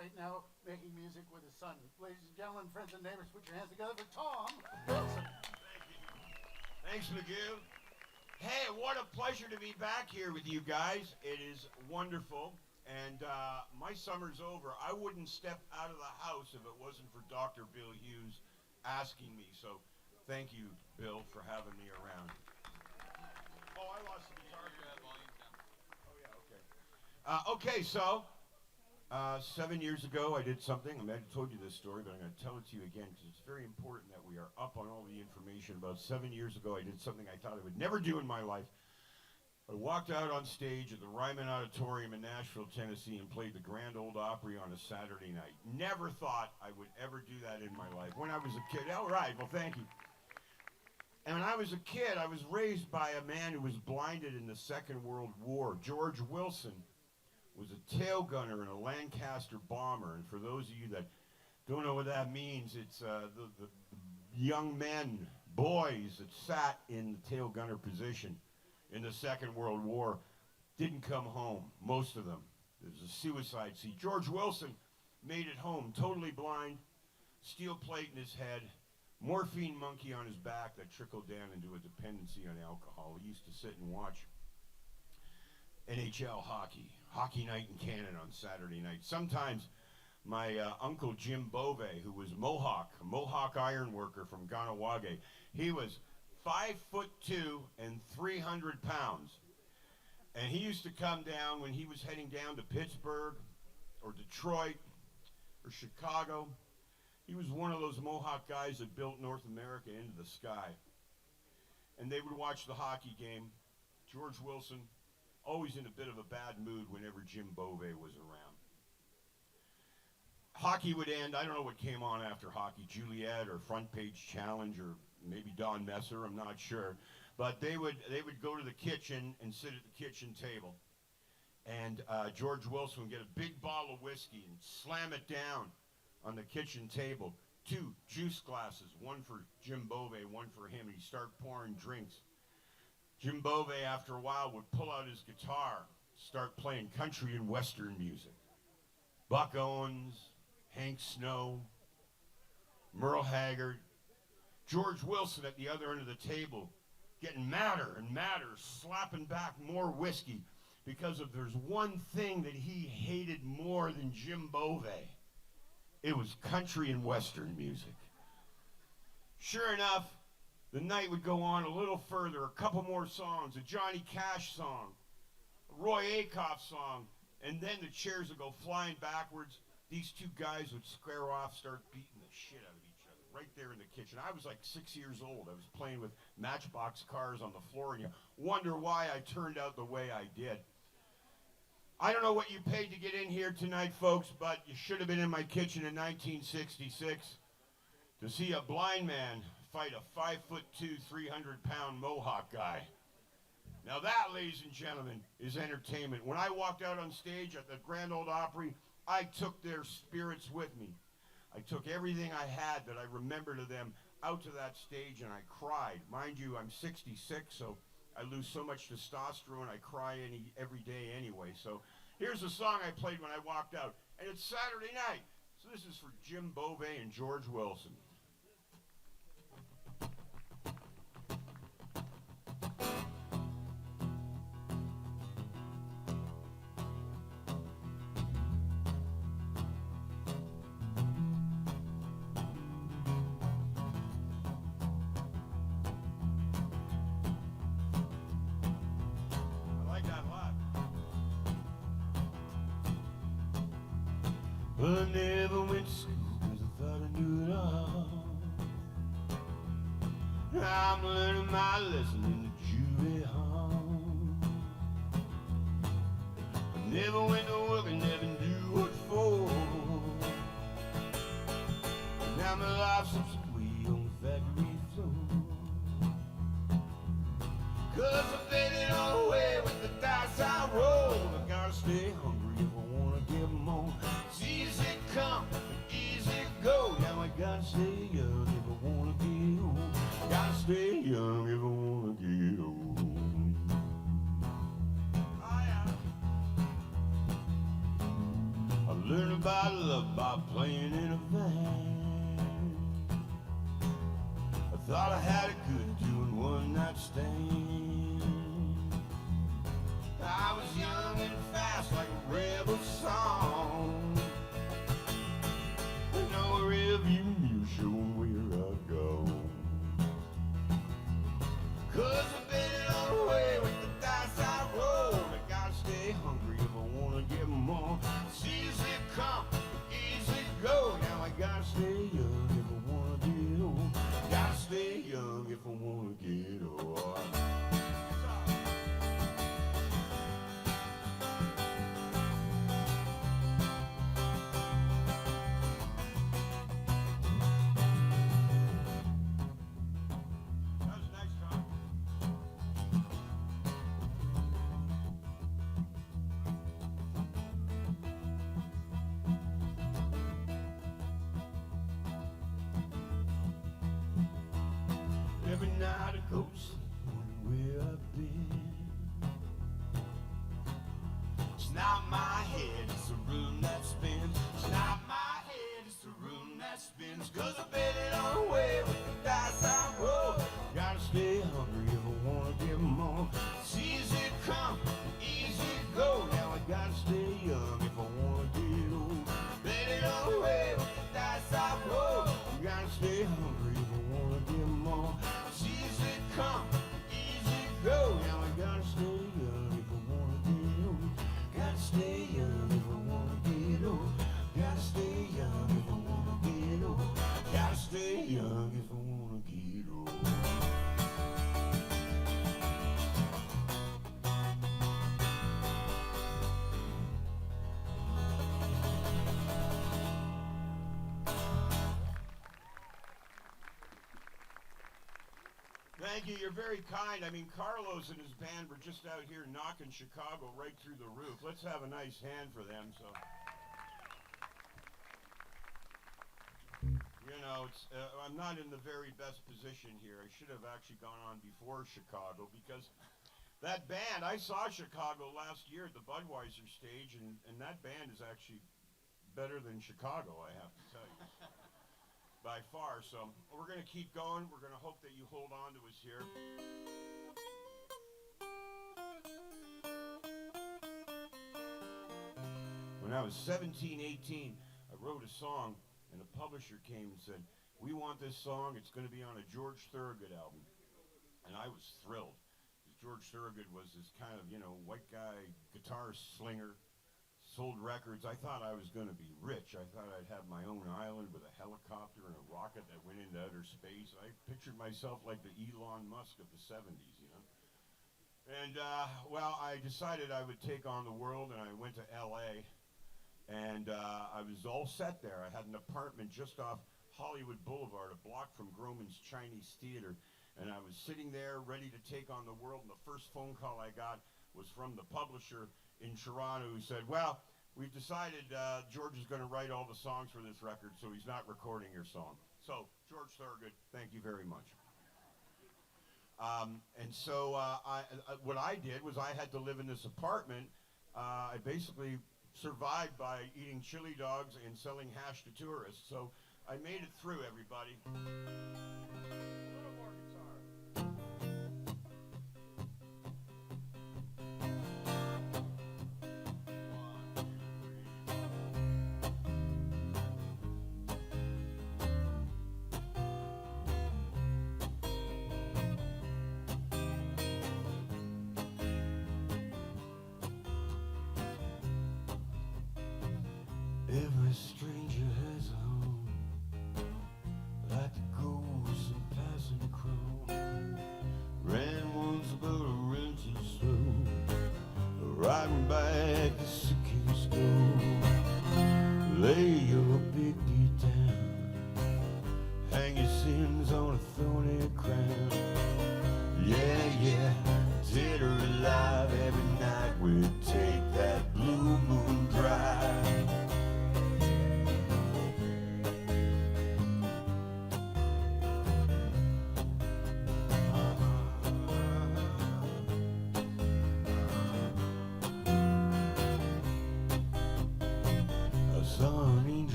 right now making music with his son. Ladies and gentlemen, friends and neighbors, put your hands together for Tom Wilson. Thank you. Thanks, McGill. Hey, what a pleasure to be back here with you guys. It is wonderful. And my summer's over. I wouldn't step out of the house if it wasn't for Dr. Bill Hughes asking me. So thank you, Bill, for having me around. Oh, I lost the guitar. Oh, yeah, okay. Okay, so 7 years ago I did something. I mean, I told you this story, but I'm going to tell it to you again because it's very important that we are up on all the information. About 7 years ago I did something I thought I would never do in my life. I walked out on stage at the Ryman Auditorium in Nashville, Tennessee, and played the Grand Ole Opry on a Saturday night. Never thought I would ever do that in my life. When I was a kid, all right, well, thank you. And when I was a kid, I was raised by a man who was blinded in the Second World War. George Wilson was a tail gunner in a Lancaster bomber. And for those of you that don't know what that means, it's the young men, boys that sat in the tail gunner position in the Second World War didn't come home, most of them. There was a suicide seat. George Wilson made it home, totally blind, steel plate in his head, morphine monkey on his back that trickled down into a dependency on alcohol. He used to sit and watch NHL hockey night in Canada on Saturday night. Sometimes my uncle Jim Bove, who was a Mohawk iron worker from Ganawage, he was 5'2" and 300 pounds. And he used to come down when he was heading down to Pittsburgh or Detroit or Chicago. He was one of those Mohawk guys that built North America into the sky. And they would watch the hockey game. George Wilson, always in a bit of a bad mood whenever Jim Bove was around. Hockey would end. I don't know what came on after hockey, Juliet or Front Page Challenge or maybe Don Messer, I'm not sure. But they would go to the kitchen and sit at the kitchen table. And George Wilson would get a big bottle of whiskey and slam it down on the kitchen table. 2 juice glasses, one for Jim Bove, one for him, and he'd start pouring drinks. Jim Bove, after a while, would pull out his guitar, start playing country and western music. Buck Owens, Hank Snow, Merle Haggard. George Wilson at the other end of the table, getting madder and madder, slapping back more whiskey, because if there's one thing that he hated more than Jim Bove, it was country and western music. Sure enough, the night would go on a little further, a couple more songs, a Johnny Cash song, a Roy Acuff song, and then the chairs would go flying backwards. These two guys would square off, start beating the shit out of each other right there in the kitchen. I was like 6 years old. I was playing with Matchbox cars on the floor, and you wonder why I turned out the way I did. I don't know what you paid to get in here tonight, folks, but you should have been in my kitchen in 1966 to see a blind man fight a 5'2", 300-pound Mohawk guy. Now that, ladies and gentlemen, is entertainment. When I walked out on stage at the Grand Ole Opry, I took their spirits with me. I took everything I had that I remember to them out to that stage, and I cried. Mind you, I'm 66, so I lose so much testosterone, I cry every day anyway. So here's a song I played when I walked out, and it's Saturday night. So this is for Jim Bove and George Wilson. Well, I never went to school because I thought I knew it all. I'm learning my lesson in the jury hall. I never went to work and never knew what for. Now my life slips away on the factory floor. 'Cause I bet it all away with the dice I roll. I gotta stay hungry if I wanna get more. It's easy come, easy go. Now I gotta stay young if I wanna get old. Gotta stay young if I wanna get old. Oh, yeah. I Learn about love by playing in a van. I thought I had it good doing one night stand. I was young and fast like a rebel song. No rearview mirror showing where I go. 'Cause I've been on the way with the dice I roll. I gotta stay hungry if I wanna get more. It's easy come, easy go. Now I gotta stay young if I wanna get old. Gotta stay young if I wanna get old. Every night I go somewhere where I've been. It's not my head, it's the room that spins. It's not my head, it's the room that spins. 'Cause I've been it on the way with the dice I roll. Gotta stay hungry if I wanna get more. It's easy come, easy go. Now I gotta stay young if I wanna get old. Been it on the way with the dice I roll. Gotta stay hungry if I wanna get more. It's easy come, easy go. Now I gotta stay young if I wanna get old. Gotta stay young if I wanna get old. Gotta stay young if I wanna get old. Gotta stay young if I wanna get old. Thank you. You're very kind. I mean, Carlos and his band were just out here knocking Chicago right through the roof. Let's have a nice hand for them. So, you know, I'm not in the very best position here. I should have actually gone on before Chicago because that band, I saw Chicago last year at the Budweiser stage, and that band is actually better than Chicago, I have to tell you. By far. So we're going to keep going. We're going to hope that you hold on to us here. When I was 17, 18, I wrote a song, and a publisher came and said, "We want this song. It's going to be on a George Thorogood album." And I was thrilled. George Thorogood was this kind of, white guy, guitar slinger, sold records. I thought I was going to be rich. I thought I'd have my own island with a helicopter and a rocket that went into outer space. I pictured myself like the Elon Musk of the 70s, And, I decided I would take on the world, and I went to L.A., and I was all set there. I had an apartment just off Hollywood Boulevard, a block from Groman's Chinese Theater, and I was sitting there ready to take on the world, and the first phone call I got was from the publisher in Toronto, who said, "Well, we've decided George is going to write all the songs for this record, so he's not recording your song." So, George Thorogood, thank you very much. What I did was I had to live in this apartment. I basically survived by eating chili dogs and selling hash to tourists. So I made it through, everybody. A little more guitar. Every stranger has a home, like the ghost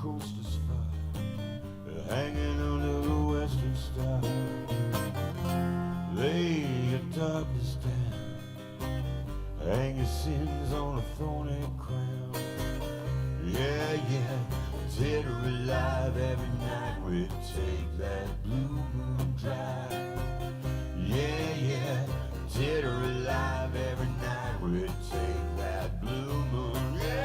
coast is far, hanging under the western star. Lay your darkness down, hang your sins on a thorny crown. Yeah, yeah, dead or alive, every night we take that blue moon drive. Yeah, yeah, dead or alive, every night we take that blue moon. Yeah.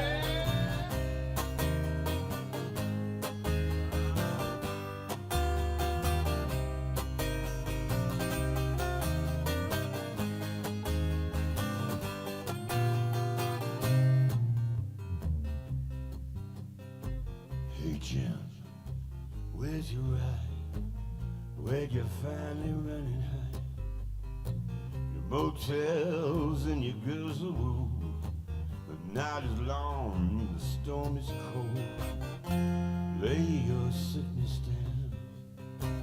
Hey Jim, where's your ride? Where'd you finally running high? Your motels and your girls are woo, but not as long, the storm is cold. Lay your sickness down,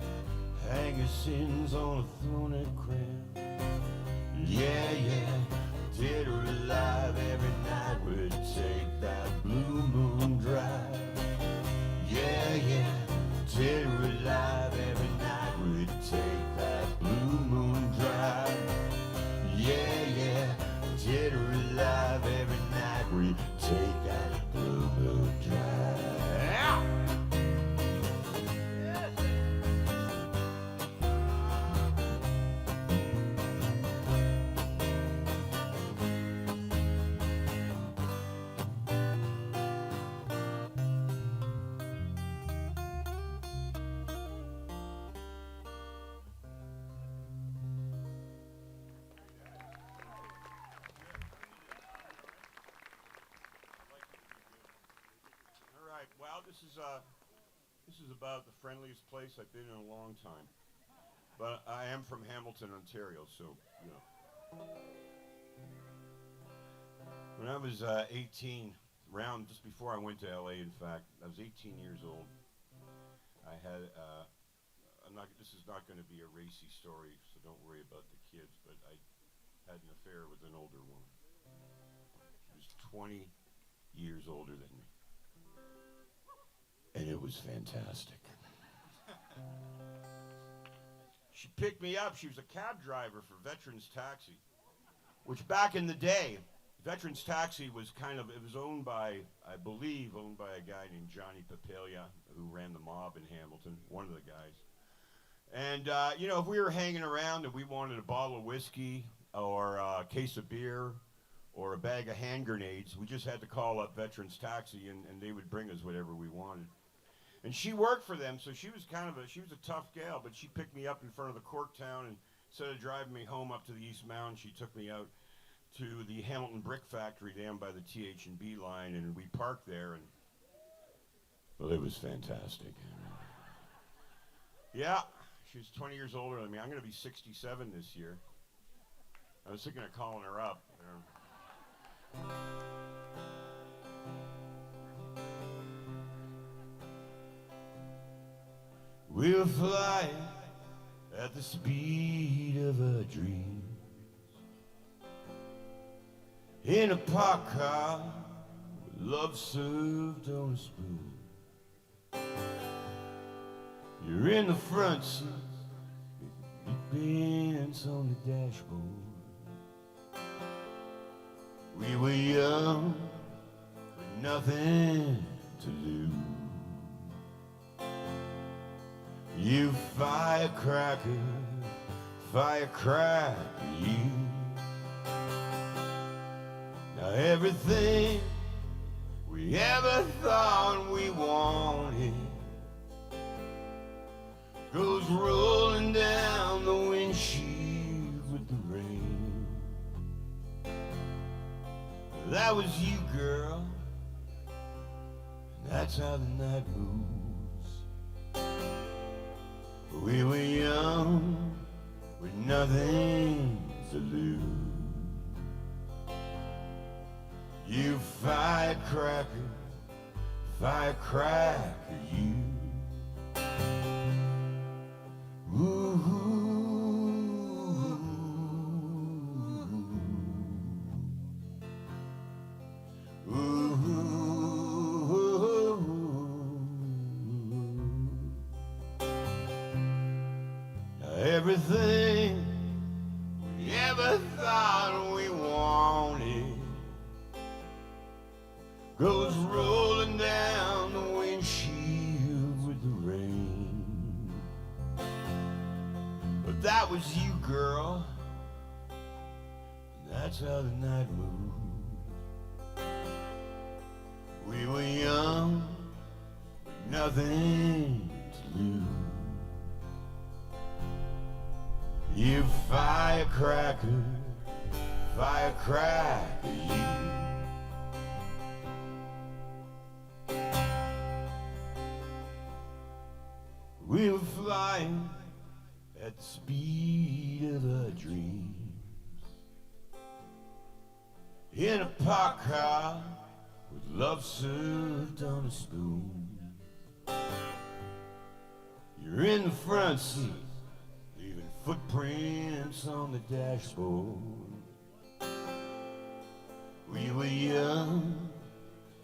hang your sins on a thorny crown. Yeah, yeah, dead or alive, every night we take that blue moon drive. Yeah, yeah, dead or alive, every night we take that blue moon drive. Yeah, yeah, dead or alive, every night we take that blue moon drive. Well, this is about the friendliest place I've been in a long time. But I am from Hamilton, Ontario, so, you know. When I was 18, around just before I went to LA, in fact, I was 18 years old. I had, this is not going to be a racy story, so don't worry about the kids, but I had an affair with an older woman. She was 20 years older than me. And it was fantastic. She picked me up. She was a cab driver for Veterans Taxi, which back in the day, Veterans Taxi was it was owned by, I believe, owned by a guy named Johnny Papalia, who ran the mob in Hamilton, one of the guys. And, you know, if we were hanging around and we wanted a bottle of whiskey or a case of beer or a bag of hand grenades, we just had to call up Veterans Taxi and they would bring us whatever we wanted. And she worked for them, so she was she was a tough gal, but she picked me up in front of the Cork town, and instead of driving me home up to the East Mountain, she took me out to the Hamilton Brick Factory down by the TH&B line, and we parked there, and, well, it was fantastic. Yeah, she was 20 years older than me. I'm going to be 67 this year. I was thinking of calling her up. We'll fly at the speed of our dreams in a parked car with love served on a spoon. You're in the front seat with big bands on the dashboard. We were young with nothing to lose. You firecracker, firecracker, you. Now everything we ever thought we wanted goes rolling down the windshield with the rain. That was you, girl. That's how the night moves. We were young with nothing to lose. You firecracker, firecracker, you. Ooh. Ooh. Everything we ever thought we wanted goes rolling down the windshield with the rain. But that was you, girl. That's how the night moved. We were young, but nothing to lose. You firecracker, firecracker, you. We were flying at the speed of our dreams in a parked car with love served on a spoon. You're in the front seat, leaving footprints on the dashboard. We were young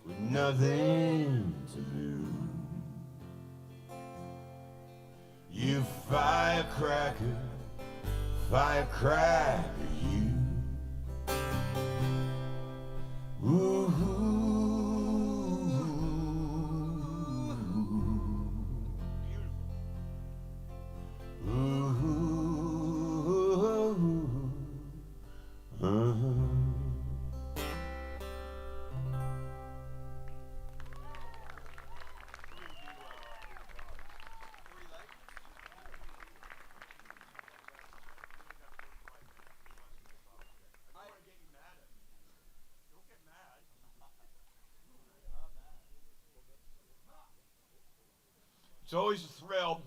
with nothing to lose. You firecracker, firecracker, you. Ooh. It's always a thrill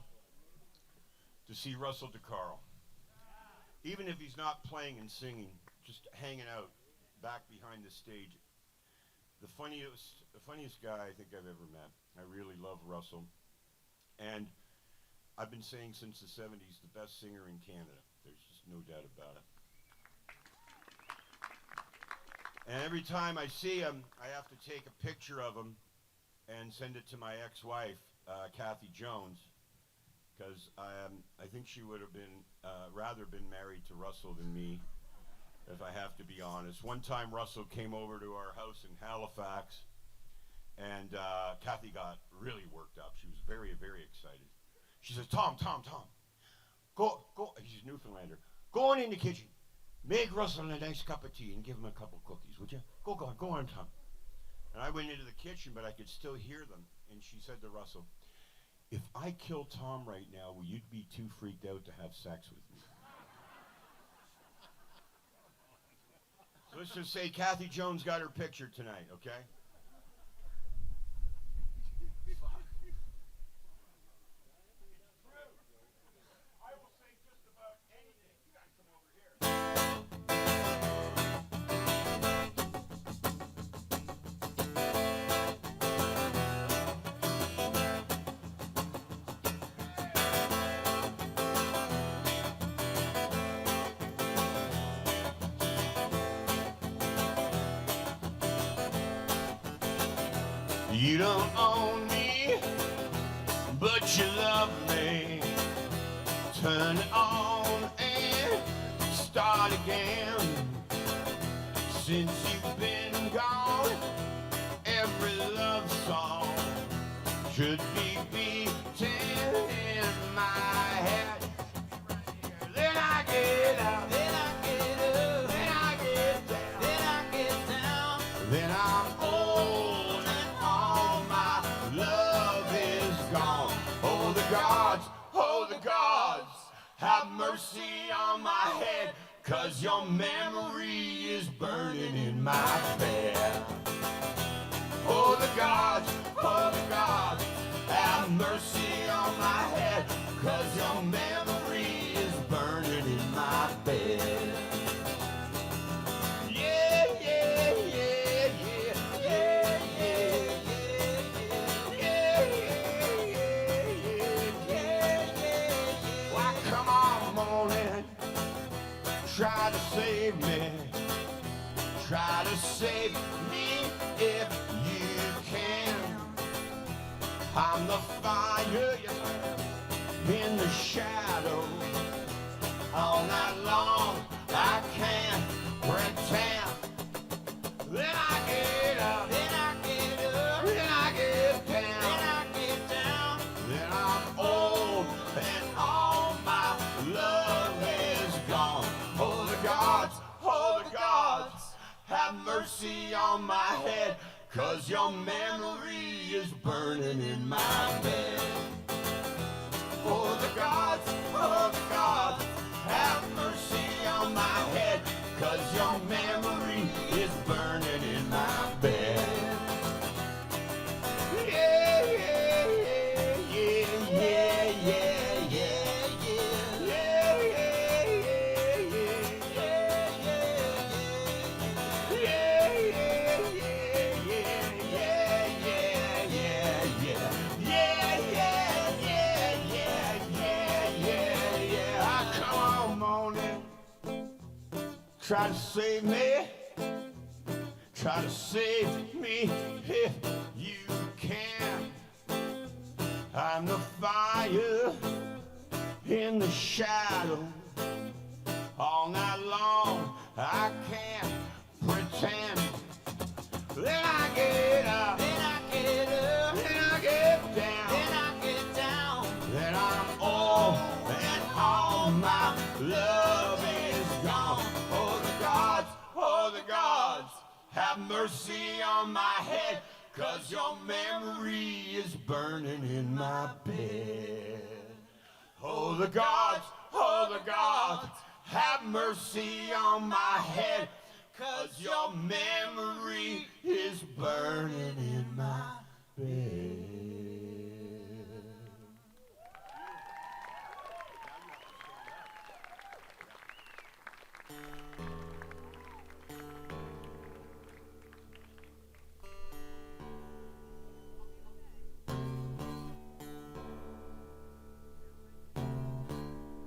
to see Russell DeCarlo. Even if he's not playing and singing, just hanging out back behind the stage. The funniest guy I think I've ever met. I really love Russell. And I've been saying since the 70s, the best singer in Canada. There's just no doubt about it. And every time I see him, I have to take a picture of him and send it to my ex-wife, Kathy Jones, because I think she would have been rather been married to Russell than me, if I have to be honest. One time Russell came over to our house in Halifax, and Kathy got really worked up. She was very, very excited. She says, Tom, go, he's a Newfoundlander, go on in the kitchen, make Russell a nice cup of tea and give him a couple cookies, would you? Go on, Tom. And I went into the kitchen, but I could still hear them, and she said to Russell, if I kill Tom right now, will you be too freaked out to have sex with me? So let's just say Kathy Jones got her picture tonight, okay? I will say just about anything. You gotta come over here. You don't own me, but you love me. Turn it on and start again. Since you've been gone, every love song should be beaten in my head. Then I get out, then I get up, then I get down, then I get down, then I'm old and all my love is gone. Oh the gods, have mercy on my head, 'cause your memory is burning in my bed. Oh the gods, have mercy on my head, 'cause your memory is burning in my bed. Yeah, yeah, yeah, yeah, yeah, yeah, yeah, yeah, yeah, yeah, yeah. Why, come on, morning, try to save me. Try to save me if you can. I'm the fire in the shadow. have mercy on my head, 'cause your memory is burning in my bed. Oh, the gods, have mercy on my head, 'cause your memory is burning in my bed. Yeah, yeah, yeah, yeah, yeah, yeah, yeah, yeah, yeah, yeah, yeah. Come on, morning. Try to save me. Try to save me if you can. I'm the fire in the shadow. All night long I can't pretend. Then I get up, then I get up, then I get down, then I get down. Then I'm old and all my love is gone. Oh, the gods, have mercy on my head, 'cause your memory is burning in my bed. Oh, the gods, have mercy on my head, 'cause your memory is burning in my bed.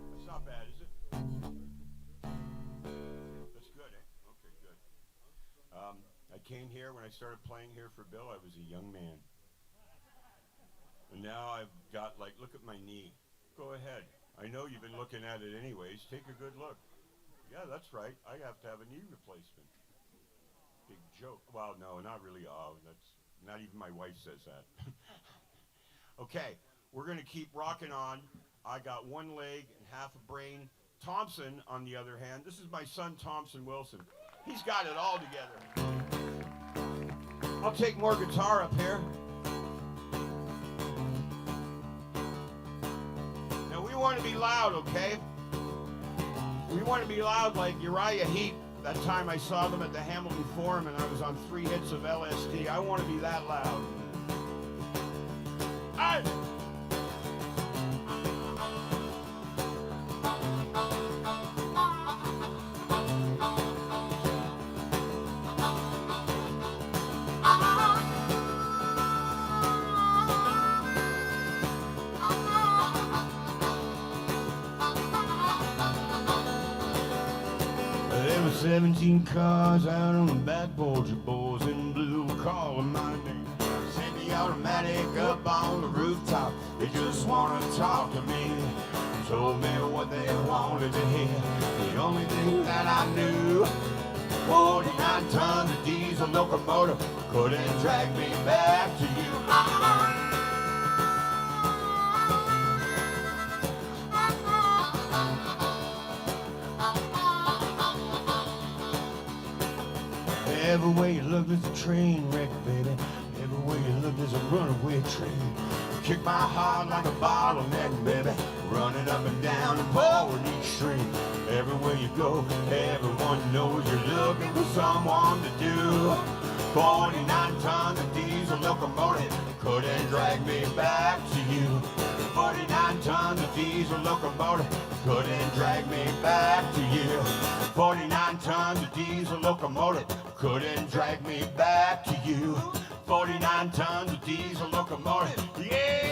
That's not bad, is it? That's good, eh? Okay, good. I came here, when I started playing here for Bill, I was a young man. And now I've got, like, look at my knee. Go ahead. I know you've been looking at it anyways. Take a good look. Yeah, that's right. I have to have a knee replacement. Big joke. Well, no, not really. Oh, that's not even my wife says that. Okay, we're going to keep rocking on. I got one leg and half a brain. Thompson, on the other hand, this is my son Thompson Wilson. He's got it all together. I'll take more guitar up here. Now we want to be loud, okay? We want to be loud like Uriah Heep. That time I saw them at the Hamilton Forum and I was on 3 hits of LSD. I want to be that loud. Aye. There were 17 cars out on the back porch of boys in blue calling my name. Semi-automatic up on the rooftop. They just want to talk to me. Told me what they wanted to hear. The only thing that I knew, 49 tons of diesel locomotive couldn't drag me back to you. Everywhere you look, there's a train wreck, baby. Everywhere you look, there's a runaway train. Kick my heart like a bottleneck, baby. Running up and down and pouring each stream. Everywhere you go, everyone knows you're looking for someone to do. 49 tons of diesel locomotive couldn't drag me back to you. 49 tons of diesel locomotive couldn't drag me back to you. 49 tons of diesel locomotive couldn't drag me back to you. 49 tons of diesel locomotive, yeah!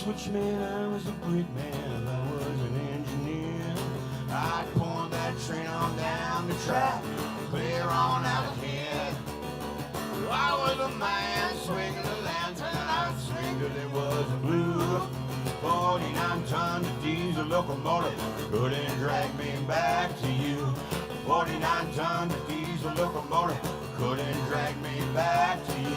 Switchman, I was a brickman, I was an engineer. I'd point train on down the track, clear on out ahead. I was a man swinging the lantern, I'd swing till it was blue. 49 tons of diesel locomotive couldn't drag me back to you. 49 tons of diesel locomotive couldn't drag me back to you.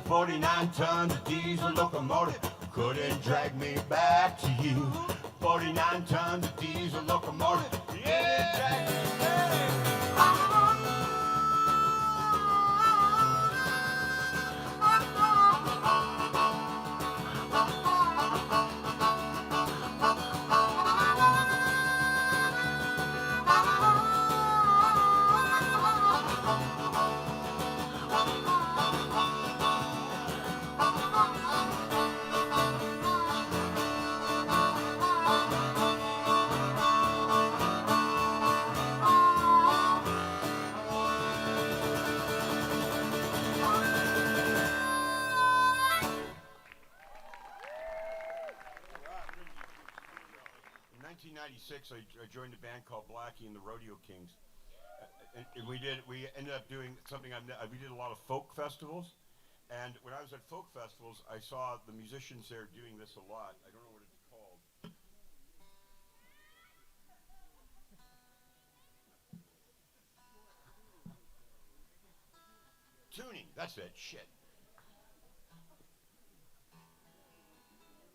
49 tons of diesel locomotive couldn't drag me back to you. 49 tons of diesel locomotive, yeah, drag me back. In 1996, I joined a band called Blackie and the Rodeo Kings, and we ended up doing something. We did a lot of folk festivals, and when I was at folk festivals, I saw the musicians there doing this a lot. I don't know what it's called. Tuning. That's it. Shit.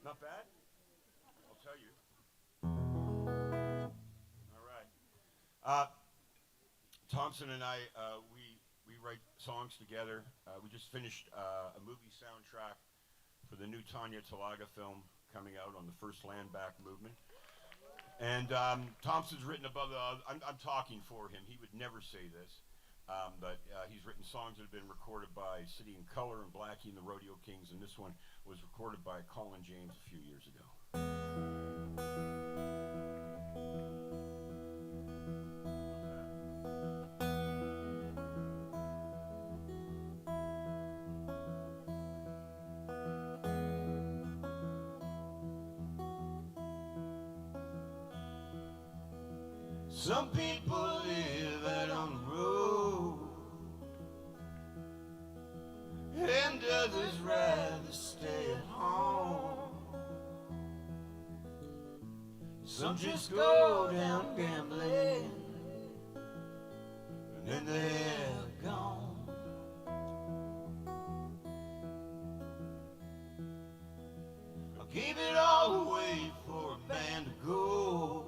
Not bad. I'll tell you. Thompson and I, we write songs together. We just finished a movie soundtrack for the new Tanya Talaga film coming out on the first land back movement. And Thompson's written above the, I'm talking for him. He would never say this, but he's written songs that have been recorded by City and Color and Blackie and the Rodeo Kings, and this one was recorded by Colin James a few years ago. Some people live out on the road, and others rather stay at home. Some just go down gambling, and then they're gone. I gave it all away for a man to go.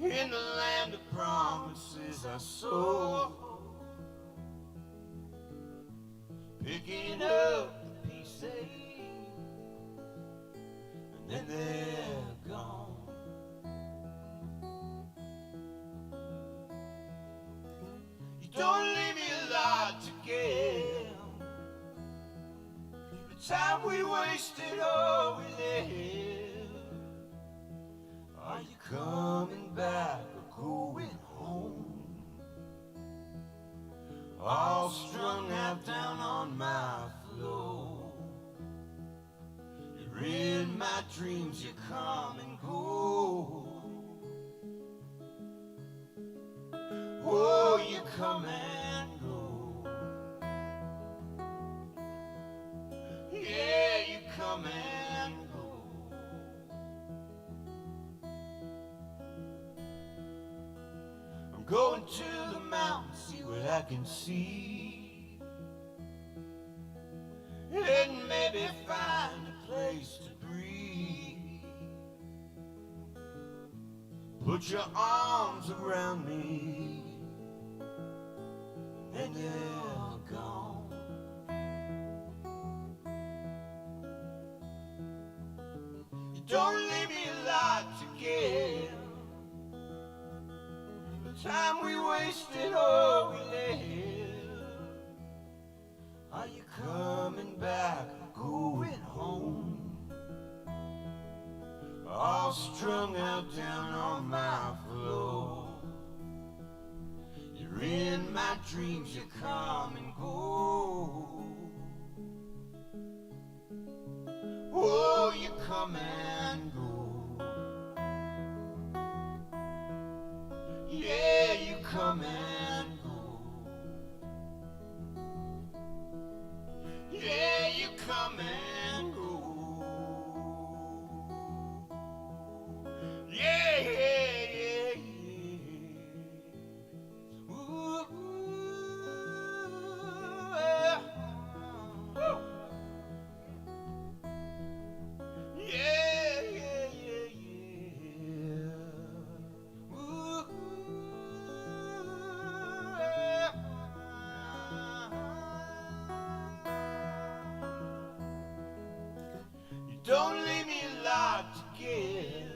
In the land of promises I sow, picking up the pieces, and then they're gone. You don't leave me a lot to give. The time we wasted, all we lived. Are you coming back or going home? All strung out down on my floor. You're in my dreams, you come and go. Oh, you come and go. Yeah, you come and go. I'm going to the mountains, see what I can see, and maybe find a place to breathe. Put your arms around me, and they're gone. You don't leave me a lot to give. Time we wasted, all we lived. Are you coming back or going home? All strung out down on my floor. You're in my dreams, you come and go. Oh, you come and go. Don't leave me a lot to give.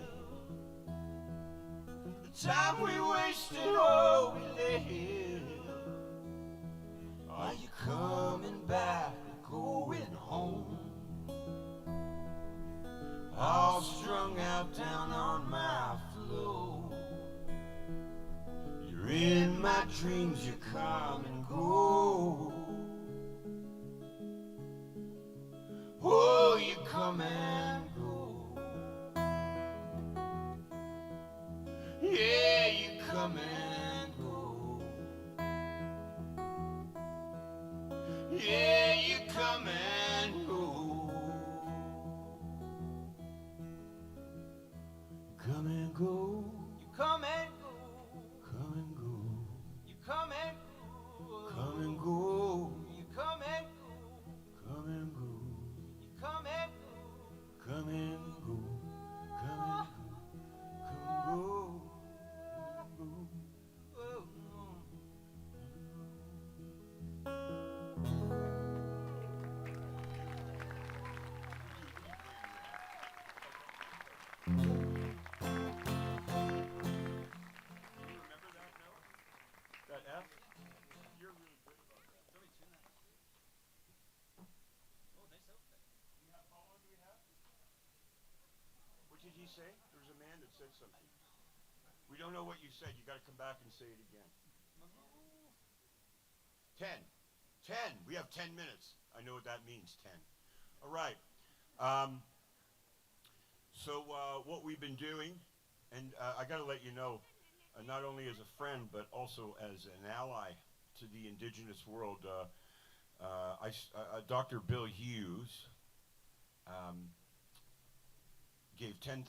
The time we wasted, oh, we live. Are you coming back or going home? All strung out down on my floor. You're in my dreams, you come and go. Oh, you come and go. Yeah, you come and go. Yeah, you come and go. Come and go. You come and go. Come and go. You come and go. Come and go. You come and go. Come and go. You come and go. Come and go. Come and go. Come and go. Oh, That F? You're really good about that. How long do we have? What did he say? There was a man that said something. We don't know what you said. You got to come back and say it again. 10. 10. We have 10 minutes. I know what that means, 10. All right. So what we've been doing, and I got to let you know, not only as a friend, but also as an ally to the indigenous world, Dr. Bill Hughes gave $10,000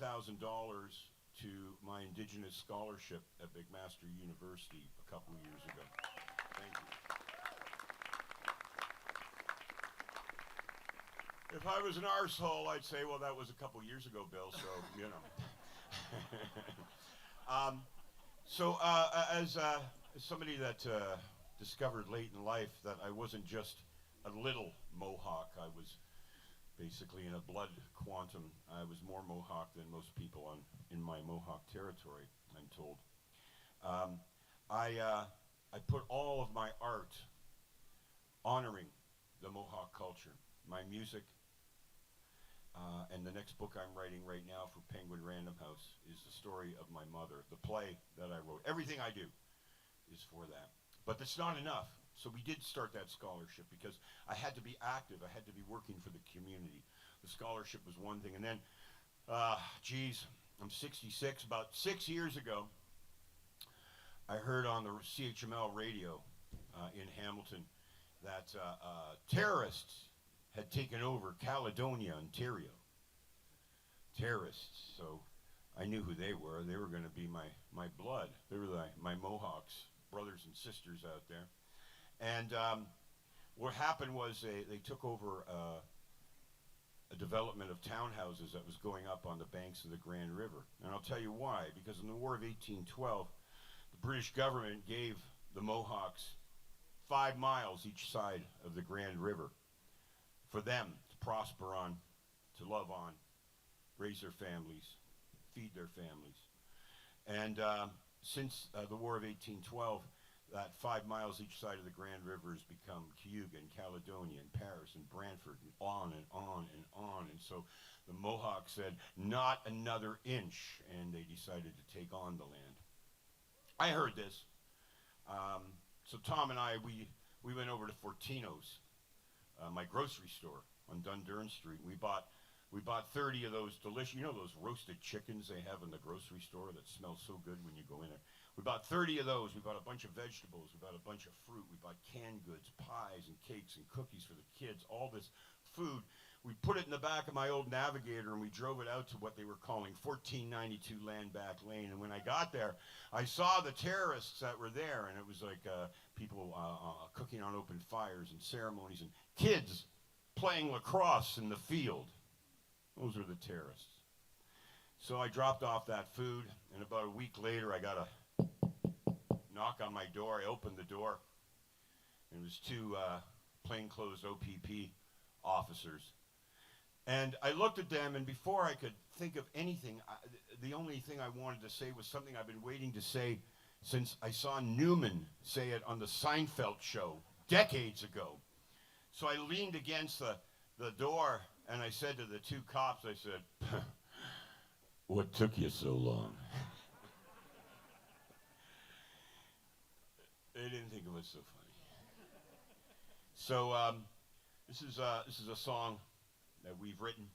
to my indigenous scholarship at McMaster University a couple of years ago. Thank you. If I was an arsehole, I'd say, well, that was a couple years ago, Bill, so, you know. As somebody that discovered late in life that I wasn't just a little Mohawk, I was basically in a blood quantum. I was more Mohawk than most people in my Mohawk territory, I'm told. I put all of my art honoring the Mohawk culture, my music, and the next book I'm writing right now for Penguin Random House is the story of my mother, the play that I wrote. Everything I do is for that. But that's not enough. So we did start that scholarship because I had to be active. I had to be working for the community. The scholarship was one thing. And then, I'm 66. About 6 years ago, I heard on the CHML radio in Hamilton that terrorists had taken over Caledonia, Ontario. Terrorists. So I knew who they were. They were going to be my blood. They were my Mohawks, brothers and sisters out there. And what happened was they took over a development of townhouses that was going up on the banks of the Grand River. And I'll tell you why. Because in the War of 1812, the British government gave the Mohawks 5 miles each side of the Grand River for them to prosper on, to love on, raise their families, feed their families. And since the War of 1812, that 5 miles each side of the Grand River has become Cayuga and Caledonia and Paris and Brantford and on and on and on. And so the Mohawks said, not another inch, and they decided to take on the land. I heard this. So Tom and I, we went over to Fortino's, my grocery store on Dundurn Street. We bought 30 of those delicious, you know those roasted chickens they have in the grocery store that smell so good when you go in there? We bought 30 of those. We bought a bunch of vegetables. We bought a bunch of fruit. We bought canned goods, pies and cakes and cookies for the kids, all this food. We put it in the back of my old Navigator and we drove it out to what they were calling 1492 Landback Lane. And when I got there, I saw the terrorists that were there, and it was like people cooking on open fires and ceremonies and kids playing lacrosse in the field. Those are the terrorists. So I dropped off that food, and about a week later, I got a knock on my door. I opened the door, and it was two plainclothes OPP officers. And I looked at them, and before I could think of anything, the only thing I wanted to say was something I've been waiting to say since I saw Newman say it on the Seinfeld show decades ago. So I leaned against the door, and I said to the two cops, I said, "What took you so long?" They didn't think it was so funny. So this is a song that we've written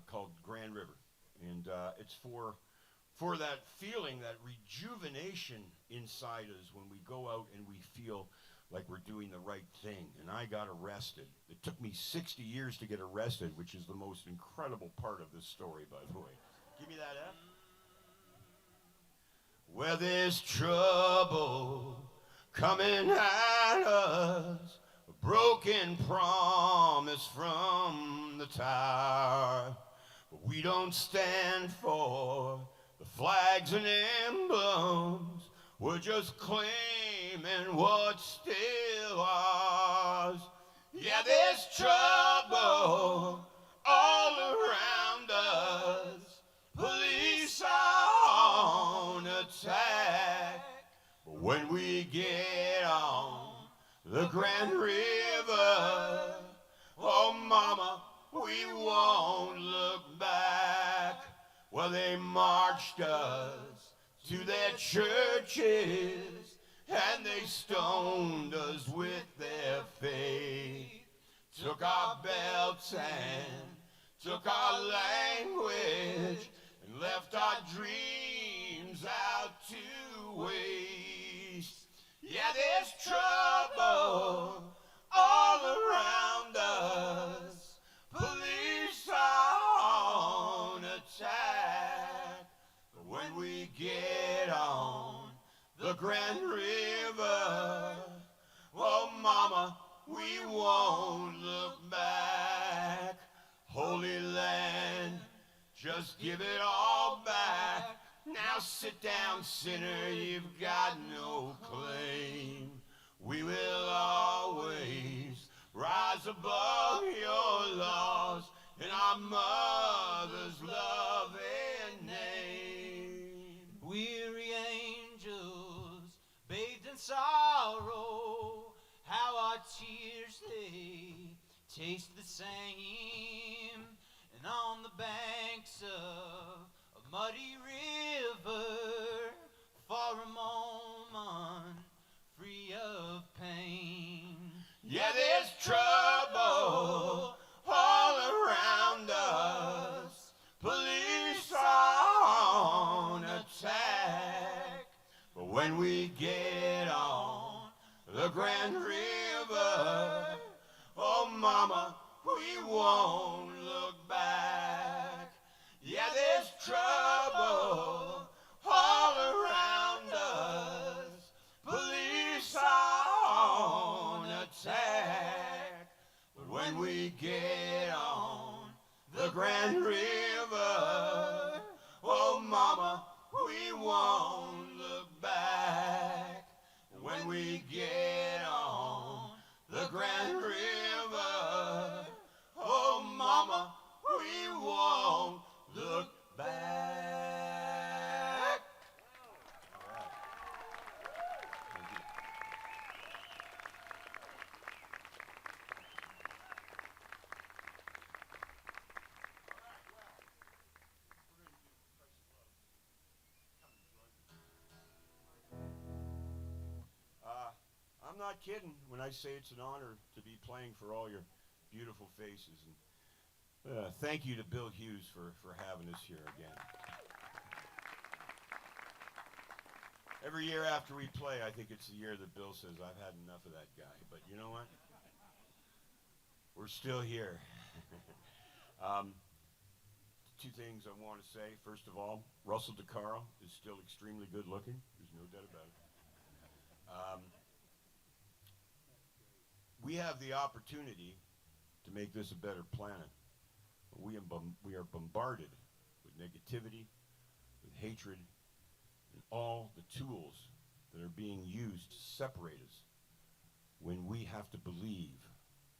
called Grand River, and it's for that feeling, that rejuvenation inside us when we go out and we feel like we're doing the right thing. And I got arrested. It took me 60 years to get arrested, which is the most incredible part of this story, by the way. Give me that F. Where there's trouble coming at us, a broken promise from the tower. But we don't stand for the flags and emblems. We're just claiming what's still ours. Yeah, there's trouble all around us. Police are on attack. But when we get on the Grand River, oh mama, we won't look back. Well, they marched us to their churches, and they stoned us with their faith. Took our belts and took our language, and left our dreams out to waste. Yeah, there's trouble all around us. Police are on attack. But when we get on the Grand River, oh mama, we won't look back. Holy land, just give it all back. Now sit down, sinner, you've got no claim. We will always rise above your laws in our mother's love and name. Weary angels, bathed in sorrow, how our tears they taste the same. And on the banks of a muddy river, for a moment free of pain. Yeah, there's trouble all around us. Police are on attack. But when we get on the Grand River, oh mama, we won't look back. Yeah, there's trouble all around us. Police are on attack. But when we get on the Grand River, oh mama, we won't look back. When we get on the Grand River, oh mama, we won't look back. I'm not kidding when I say it's an honor to be playing for all your beautiful faces. And thank you to Bill Hughes for having us here again. Every year after we play, I think it's the year that Bill says, I've had enough of that guy. But you know what? We're still here. Two things I want to say. First of all, Russell DeCaro is still extremely good looking. There's no doubt about it. We have the opportunity to make this a better planet. We are bombarded with negativity, with hatred, and all the tools that are being used to separate us when we have to believe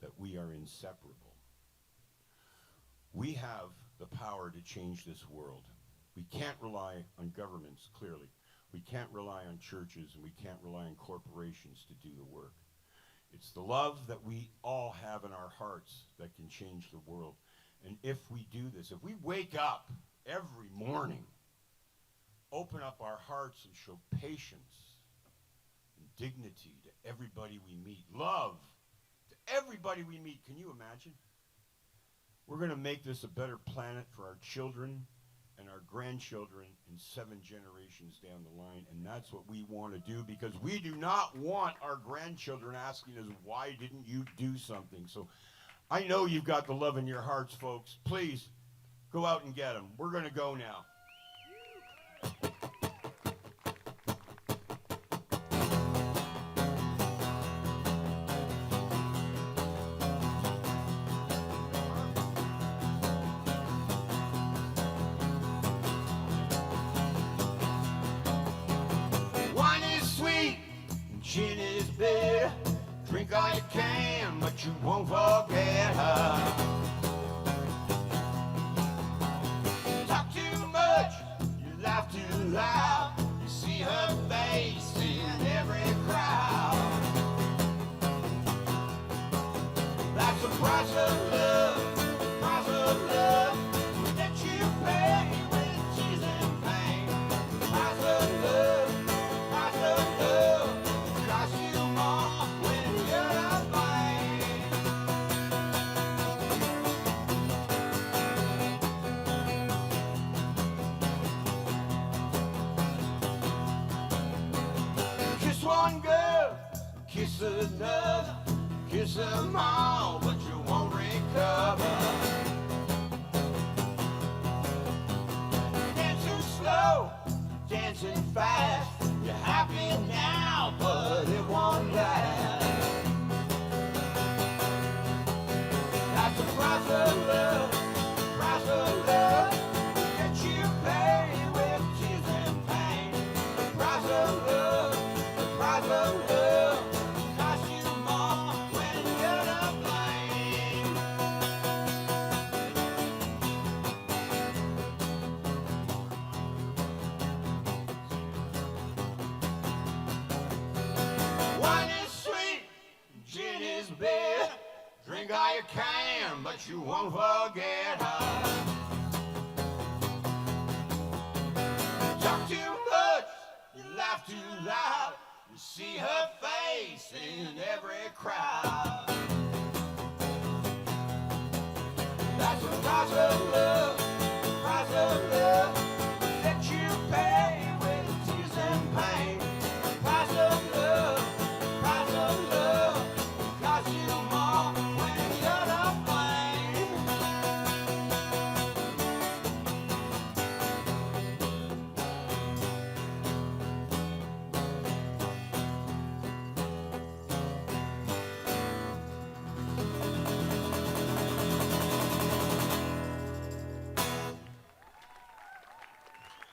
that we are inseparable. we have the power to change this world. We can't rely on governments, clearly. We can't rely on churches, and we can't rely on corporations to do the work. It's the love that we all have in our hearts that can change the world. And if we do this, if we wake up every morning, open up our hearts and show patience and dignity to everybody we meet, love to everybody we meet, can you imagine? We're going to make this a better planet for our children and our grandchildren and 7 generations down the line, and that's what we want to do, because we do not want our grandchildren asking us, why didn't you do something? So I know you've got the love in your hearts, folks. Please go out and get them. We're going to go now. Wine is sweet, and gin is bitter. Drink all you can, but you won't forget her. Talk too much, you laugh too loud. You see her face in every crowd. That's the price of love, the price of love that you pay with tears and pain. The price of love, the price of love costs you more when you're not blind. Kiss one girl, kiss another, kiss them all, but you won't recover. Dancing slow, dancing fast, you're happy now, but it won't last. That's the price of love, the price of love that you pay with tears and pain. The price of love, the price of love costs you more when you're to blame. Wine is sweet, gin is bitter. Drink all you can, but you won't forget her. Talk too much, you laugh too loud. You see her face in every crowd. That's the price of love, the price of love that you pay with tears and pain. The price of love, the price of love costs you more when you're to blame.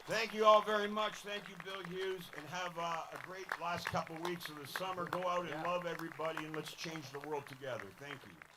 Thank you all very much. Thank you, Bill Hughes, and have a great last couple weeks of the summer. Go out and love everybody, and let's change the world together. Thank you.